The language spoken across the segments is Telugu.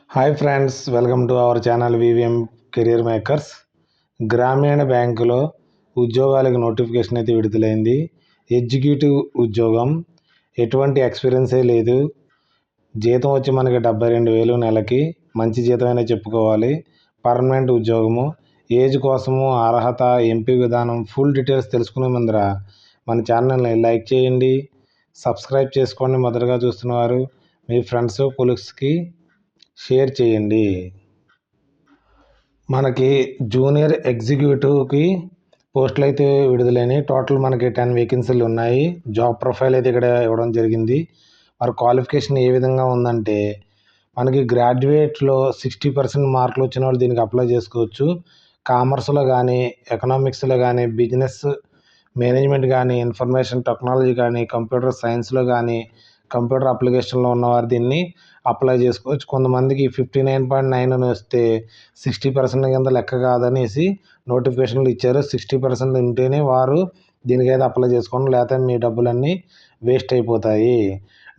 Hi friends, welcome to our channel VVM career makers. గ్రామీణ బ్యాంకులో ఉద్యోగాలకు నోటిఫికేషన్ అయితే విడుదలైంది. ఎగ్జిక్యూటివ్ ఉద్యోగం, ఎటువంటి ఎక్స్పీరియన్సే లేదు. జీతం వచ్చి మనకి 72,000 నెలకి, మంచి జీతమైనా చెప్పుకోవాలి. పర్మనెంట్ ఉద్యోగము. ఏజ్ కోసము, అర్హత, ఎంపిక విధానం, ఫుల్ డీటెయిల్స్ తెలుసుకునే ముందర మన ఛానల్ని లైక్ చేయండి, సబ్స్క్రైబ్ చేసుకోండి. మొదటగా చూస్తున్నవారు మీ ఫ్రెండ్స్ కొలీగ్స్కి షేర్ చేయండి. మనకి జూనియర్ ఎగ్జిక్యూటివ్కి పోస్టులు అయితే విడుదలైనవి. టోటల్ మనకి 10 వేకెన్సీలు ఉన్నాయి. జాబ్ ప్రొఫైల్ అయితే ఇక్కడ ఇవ్వడం జరిగింది. మరి క్వాలిఫికేషన్ ఏ విధంగా ఉందంటే, మనకి గ్రాడ్యుయేట్లో 60% మార్కులు వచ్చిన వాళ్ళు దీనికి అప్లై చేసుకోవచ్చు. కామర్స్లో కానీ, ఎకనామిక్స్లో కానీ, బిజినెస్ మేనేజ్మెంట్ కానీ, ఇన్ఫర్మేషన్ టెక్నాలజీ కానీ, కంప్యూటర్ సైన్స్లో కానీ, కంప్యూటర్ అప్లికేషన్లో ఉన్నవారు దీన్ని అప్లై చేసుకోవచ్చు. కొంతమందికి 59.9 అని వస్తే 60% కింద లెక్క కాదనేసి నోటిఫికేషన్లు ఇచ్చారు. 60% ఉంటేనే వారు దీనికైతే అప్లై చేసుకోండి, లేకపోతే మీ డబ్బులన్నీ వేస్ట్ అయిపోతాయి.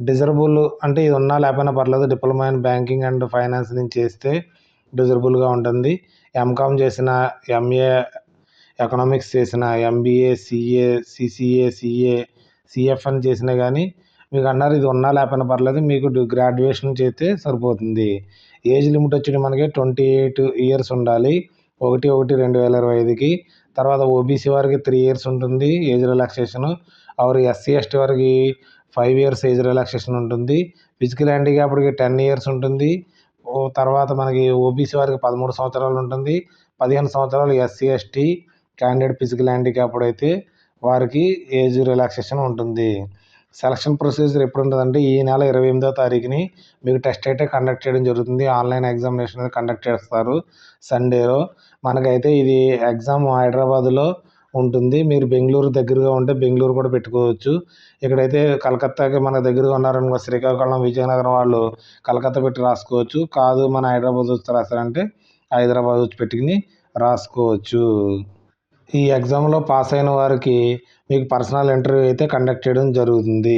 డిజరబుల్ అంటే ఇది ఉన్నా లేకపోయినా పర్లేదు. Diploma in banking and finance నుంచి చేస్తే డిజరబుల్గా ఉంటుంది. ఎంకామ్ చేసిన, ఎంఏ ఎకనామిక్స్ చేసిన, ఎంబీఏ, సిఏ, సిసిఏ, సిఎఫ్ఎన్ చేసినా కానీ మీకు అన్నారు ఇది ఉన్నా లేకపోయినా పర్లేదు, మీకు గ్రాడ్యుయేషన్ చేస్తే సరిపోతుంది. ఏజ్ లిమిట్ వచ్చి మనకి 28 ఇయర్స్ ఉండాలి. 1/1/2025కి. తర్వాత ఓబీసీ వారికి 3 ఇయర్స్ ఉంటుంది ఏజ్ రిలాక్సేషన్. ఆరు ఎస్సీ ఎస్టీ వారికి 5 ఇయర్స్ ఏజ్ రిలాక్సేషన్ ఉంటుంది. ఫిజికల్ హ్యాండిక్యాప్డ్కి 10 ఇయర్స్ ఉంటుంది. తర్వాత మనకి ఓబీసీ వారికి 13 సంవత్సరాలు ఉంటుంది. 15 సంవత్సరాలు SC ST candidate physical handicapped అయితే వారికి ఏజ్ రిలాక్సేషన్ ఉంటుంది. సెలక్షన్ ప్రొసీజర్ ఎప్పుడు ఉంటుందంటే, ఈ నెల 28వ తారీఖుని మీకు టెస్ట్ అయితే కండక్ట్ చేయడం జరుగుతుంది. ఆన్లైన్ ఎగ్జామినేషన్ అనేది కండక్ట్ చేస్తారు సండేలో. మనకైతే ఇది ఎగ్జామ్ హైదరాబాద్లో ఉంటుంది. మీరు బెంగళూరు దగ్గరగా ఉంటే బెంగళూరు కూడా పెట్టుకోవచ్చు. ఇక్కడైతే కలకత్తాకి మన దగ్గరగా ఉన్నారనుకో, శ్రీకాకుళం, విజయనగరం వాళ్ళు కలకత్తా పెట్టి రాసుకోవచ్చు. కాదు మన హైదరాబాద్ వచ్చి రాస్తారంటే హైదరాబాద్ వచ్చి పెట్టుకుని రాసుకోవచ్చు. ఈ ఎగ్జామ్లో పాస్ అయిన వారికి మీకు పర్సనల్ ఇంటర్వ్యూ అయితే కండక్ట్ చేయడం జరుగుతుంది.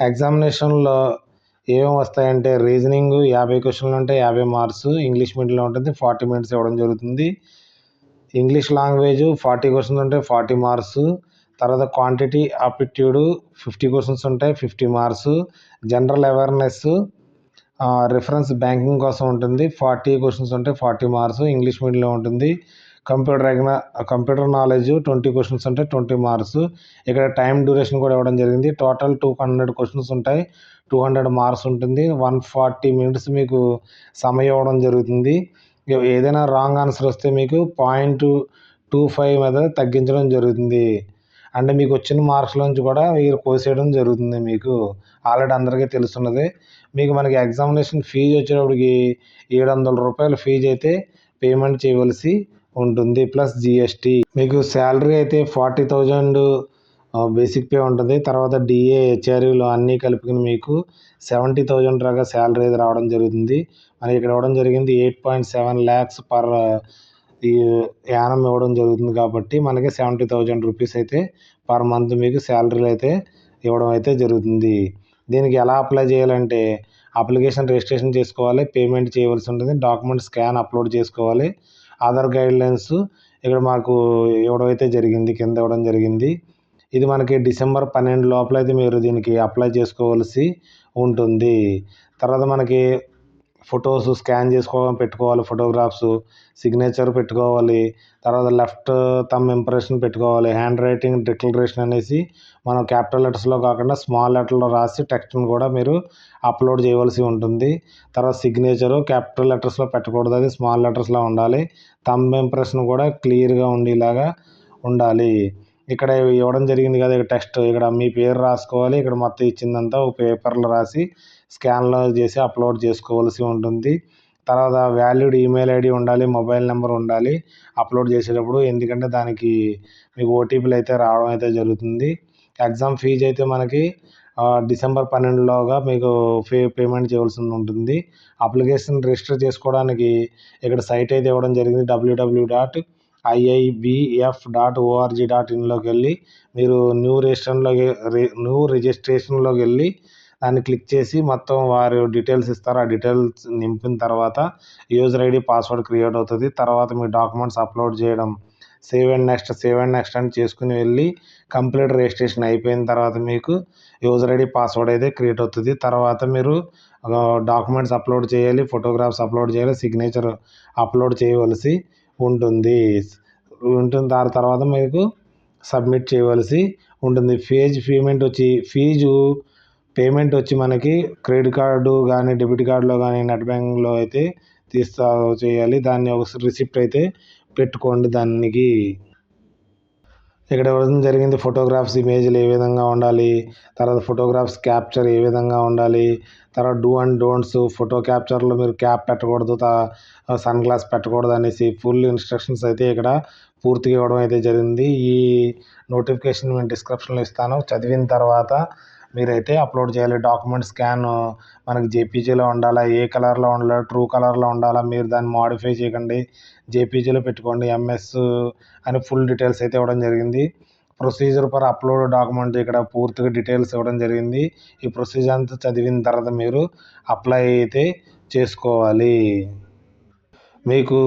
ఎగ్జామినేషన్లో ఏమేమి వస్తాయంటే, రీజనింగ్ 50 క్వశ్చన్లు ఉంటాయి, 50 మార్క్స్. ఇంగ్లీష్ మీడియంలో ఉంటుంది, 40 మినిట్స్ ఇవ్వడం జరుగుతుంది. ఇంగ్లీష్ లాంగ్వేజ్ 40 క్వశ్చన్స్ ఉంటాయి, 40 మార్క్స్. తర్వాత క్వాంటిటీ ఆప్టిట్యూడ్ 50 క్వశ్చన్స్ ఉంటాయి, 50 marks. General awareness, reference banking కోసం ఉంటుంది, 40 క్వశ్చన్స్ ఉంటాయి, 40 మార్క్స్. ఇంగ్లీష్ మీడియంలో ఉంటుంది. కంప్యూటర్ నాలెడ్జ్ 20 క్వశ్చన్స్ ఉంటాయి, 20 మార్క్స్. ఇక్కడ టైం డ్యూరేషన్ కూడా ఇవ్వడం జరిగింది. టోటల్ 200 క్వశ్చన్స్ ఉంటాయి, 200 మార్క్స్ ఉంటుంది. 140 మినిట్స్ మీకు సమయం ఇవ్వడం జరుగుతుంది. ఏదైనా రాంగ్ ఆన్సర్ వస్తే మీకు 0.25 మీద తగ్గించడం జరుగుతుంది. అంటే మీకు వచ్చిన మార్క్స్లోంచి కూడా వీరు కోసేయడం జరుగుతుంది. మీకు ఆల్రెడీ అందరికీ తెలుస్తున్నదే. మీకు మనకి ఎగ్జామినేషన్ ఫీజు వచ్చేటప్పటికి 700 రూపాయల ఫీజు అయితే పేమెంట్ చేయవలసి ఉంటుంది, ప్లస్ జిఎస్టీ. మీకు శాలరీ అయితే 40,000 బేసిక్ పే ఉంటుంది. తర్వాత డిఏ, హెచ్ఆర్ఏలు అన్నీ కలుపుకుని మీకు 70,000 దాకా శాలరీ అయితే రావడం జరుగుతుంది. మనకి ఇక్కడ ఇవ్వడం జరిగింది 8.7 lakhs పర్ ఈ యానం ఇవ్వడం జరుగుతుంది. కాబట్టి మనకి 70,000 రూపీస్ అయితే పర్ మంత్ మీకు శాలరీలు అయితే ఇవ్వడం అయితే జరుగుతుంది. దీనికి ఎలా అప్లై చేయాలంటే, అప్లికేషన్ రిజిస్ట్రేషన్ చేసుకోవాలి, పేమెంట్ చేయవలసి ఉంటుంది, డాక్యుమెంట్ స్కాన్ అప్లోడ్ చేసుకోవాలి, ఆధార్ గైడ్లైన్స్ ఇక్కడ మాకు ఇవ్వడం అయితే జరిగింది, కింద ఇవ్వడం జరిగింది. ఇది మనకి డిసెంబర్ 12 లోపల అయితే మీరు దీనికి అప్లై చేసుకోవాల్సి ఉంటుంది. తర్వాత మనకి ఫొటోస్ స్కాన్ పెట్టుకోవాలి, ఫోటోగ్రాఫ్స్, సిగ్నేచర్ పెట్టుకోవాలి. తర్వాత లెఫ్ట్ థంబ్ ఇంప్రెషన్ పెట్టుకోవాలి. హ్యాండ్ రైటింగ్ డిక్లరేషన్ అనేసి మనం క్యాపిటల్ లెటర్స్లో కాకుండా స్మాల్ లెటర్లో రాసి టెక్స్ట్ని కూడా మీరు అప్లోడ్ చేయవలసి ఉంటుంది. తర్వాత సిగ్నేచరు క్యాపిటల్ లెటర్స్లో పెట్టకూడదు, అది స్మాల్ లెటర్స్లో ఉండాలి. థంబ్ ఇంప్రెషన్ కూడా క్లియర్గా ఉండేలాగా ఉండాలి. ఇక్కడ ఇవ్వడం జరిగింది కదా, ఇక్కడ టెక్స్ట్, ఇక్కడ మీ పేరు రాసుకోవాలి. ఇక్కడ మొత్తం ఇచ్చిందంతా ఒక పేపర్లో రాసి స్కాన్లో చేసి అప్లోడ్ చేసుకోవాల్సి ఉంటుంది. తర్వాత వ్యాలిడ్ ఈమెయిల్ ఐడి ఉండాలి, మొబైల్ నెంబర్ ఉండాలి అప్లోడ్ చేసేటప్పుడు. ఎందుకంటే దానికి మీకు ఓటీపీలు అయితే రావడం అయితే జరుగుతుంది. ఎగ్జామ్ ఫీజు అయితే మనకి డిసెంబర్ 12లోగా మీకు పేమెంట్ చేయవలసి ఉంటుంది. అప్లికేషన్ రిజిస్టర్ చేసుకోవడానికి ఇక్కడ సైట్ అయితే ఇవ్వడం జరిగింది, www.iibf.org.in లోకి వెళ్ళి మీరు న్యూ రిజిస్ట్రేషన్లోకి వెళ్ళి దాన్ని క్లిక్ చేసి మొత్తం వారు డీటెయిల్స్ ఇస్తారు. ఆ డీటెయిల్స్ నింపిన తర్వాత యూజర్ ఐడి పాస్వర్డ్ క్రియేట్ అవుతుంది. తర్వాత మీ డాక్యుమెంట్స్ అప్లోడ్ చేయడం, సేవ్ అండ్ నెక్స్ట్ అని చేసుకుని వెళ్ళి కంప్లీట్ రిజిస్ట్రేషన్ అయిపోయిన తర్వాత మీకు యూజర్ ఐడి పాస్వర్డ్ అయితే క్రియేట్ అవుతుంది. తర్వాత మీరు డాక్యుమెంట్స్ అప్లోడ్ చేయాలి, ఫోటోగ్రాఫ్స్ అప్లోడ్ చేయాలి, సిగ్నేచర్ అప్లోడ్ చేయవలసి ఉంటుంది. దాని తర్వాత మీకు సబ్మిట్ చేయవలసి ఉంటుంది. ఫీజు పేమెంట్ వచ్చి మనకి క్రెడిట్ కార్డు కానీ, డెబిట్ కార్డులో కానీ, నెట్ బ్యాంకింగ్లో అయితే చేయాలి. దాన్ని ఒక రిసిప్ట్ అయితే పెట్టుకోండి. దానికి ఇక్కడ ఇవ్వడం జరిగింది ఫోటోగ్రాఫ్స్, ఇమేజ్లు ఏ విధంగా ఉండాలి, తర్వాత ఫోటోగ్రాఫ్స్ క్యాప్చర్ ఏ విధంగా ఉండాలి, తర్వాత డూ అండ్ డోంట్స్, ఫోటో క్యాప్చర్లో మీరు క్యాప్ పెట్టకూడదు, సన్ గ్లాస్ పెట్టకూడదు అనేసి ఫుల్ ఇన్స్ట్రక్షన్స్ అయితే ఇక్కడ పూర్తిగా ఇవ్వడం అయితే జరిగింది. ఈ నోటిఫికేషన్ నేను డిస్క్రిప్షన్లో ఇస్తాను. చదివిన తర్వాత మీరైతే అప్లోడ్ చేయాలి. డాక్యుమెంట్ స్కాన్ మనకి జేపీజీలో ఉండాలా, ఏ కలర్లో ఉండాలా, ట్రూ కలర్లో ఉండాలా, మీరు దాన్ని మాడిఫై చేయకండి, జేపీజీలో పెట్టుకోండి. ఎంఎస్ అని ఫుల్ డీటెయిల్స్ అయితే ఇవ్వడం జరిగింది. ప్రొసీజర్ ఫర్ అప్లోడ్ డాక్యుమెంట్ ఇక్కడ పూర్తిగా డీటెయిల్స్ ఇవ్వడం జరిగింది. ఈ ప్రొసీజర్ అంతా చదివిన తర్వాత మీరు అప్లై అయితే చేసుకోవాలి. మీకు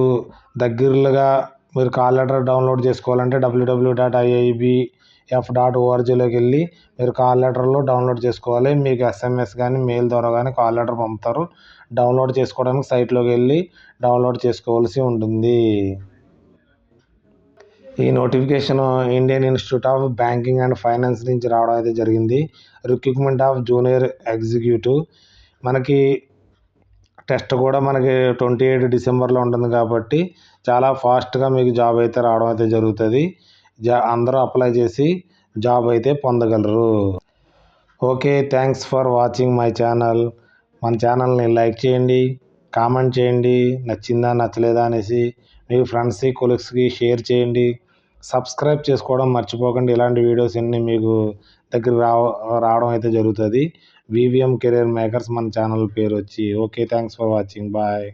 దగ్గరగా మీరు కాల్ లెటర్ డౌన్లోడ్ చేసుకోవాలంటే www.iibf.org.లోకి వెళ్ళి మీరు కాల్ లెటర్లో డౌన్లోడ్ చేసుకోవాలి. మీకు ఎస్ఎంఎస్ కానీ, మెయిల్ ద్వారా కానీ కాల్ లెటర్ పంపుతారు. డౌన్లోడ్ చేసుకోవడానికి సైట్లోకి వెళ్ళి డౌన్లోడ్ చేసుకోవాల్సి ఉంటుంది. ఈ notification Indian institute of banking and finance నుంచి రావడం అయితే జరిగింది. Recruitment of junior executive. మనకి టెస్ట్ కూడా మనకి 28 డిసెంబర్లో ఉంటుంది కాబట్టి చాలా ఫాస్ట్గా మీకు జాబ్ అయితే రావడం అయితే జరుగుతుంది. అందరూ అప్లై చేసి జాబ్ అయితే పొందగలరు. Okay, thanks for watching my channel. మన ఛానల్ని లైక్ చేయండి, కామెంట్ చేయండి, నచ్చిందా నచ్చలేదా అనేసి మీ ఫ్రెండ్స్కి, కొలీగ్స్కి షేర్ చేయండి. సబ్స్క్రైబ్ చేసుకోవడం మర్చిపోకండి. ఇలాంటి వీడియోస్ అన్నీ మీకు దగ్గర రావడం అయితే జరుగుతుంది. వివిఎం కెరీర్ మేకర్స్ మన ఛానల్ పేరు వచ్చి. Okay, thanks for watching. Bye.